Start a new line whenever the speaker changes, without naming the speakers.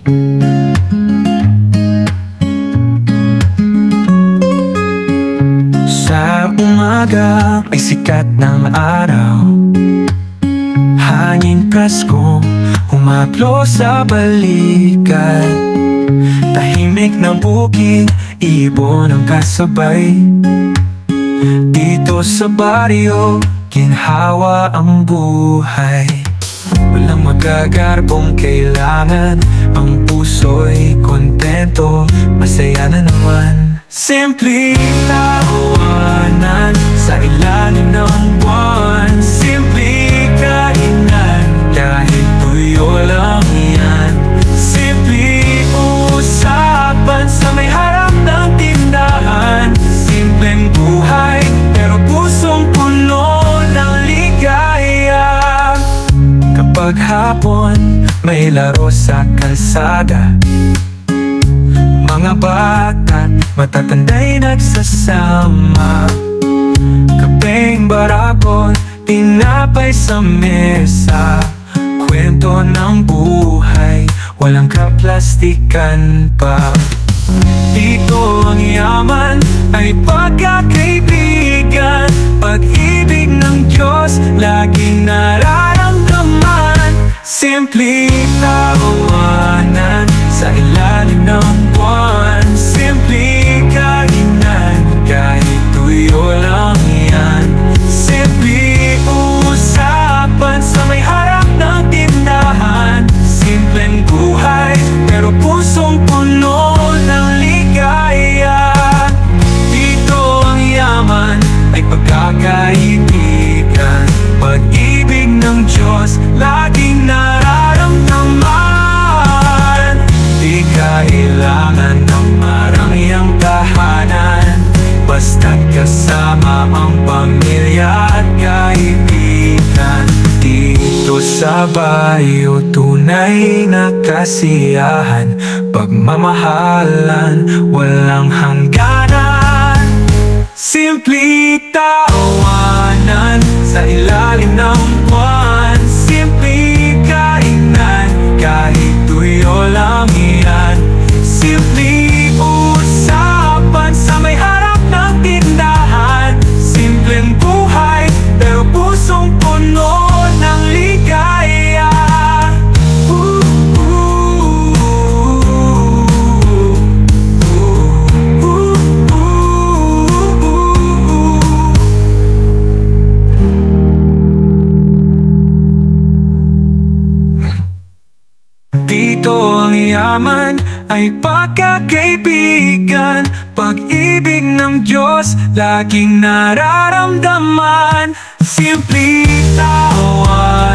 Sa umaga ay sikat ng araw, hangin presko humaplo sa balikat. Tahimik ng bukid, ibon ang kasabay. Dito sa baryo, ginhawa ang buhay. Walang magagarbong kailangan, ang puso'y kontento, masaya na naman. Simpleng tawanan sa ilalim ng buwan, simpleng kainan kahit tuyo lang yan. Simpleng usapan sa may harap ng tindahan, simpleng buhay pero pusong puno ng ligaya. Kapag hapon may laro sa kalsada, mga bata matatanday nagsasama. Kapeng barakon, tinapay sa mesa, kwento ng buhay, walang kaplastikan pa. Dito ang yaman ay pagkakaibigan, pag-ibig ng Diyos laging nararamdaman. Simpleng tawanan sa ilalim ng buwan, simpleng kainan kahit tuyo lang yan. Simpleng usapan sa may harap ng tindahan, simpleng buhay pero pusong puno ng ligaya. Dito ang yaman ay pagkakaibigan, pag-ibig ng Diyos laging nararamdaman. Di kailangan ng marangyang tahanan, basta't kasama ang pamilya at kaibigan. Dito sa bayo, tunay na kasiyahan, pagmamahalan, walang hangganan. Simpleng tawanan sa ilalim ng buwan, simpleng kainan kahit tuyo lang yan. Simpleng usapan sa may harap ng tindahan, simpleng buhay pero pusong puno ng ligaya. Dito ang yaman ay pagkakaibigan, pag-ibig ng Diyos laging nararamdaman. Simpleng tawa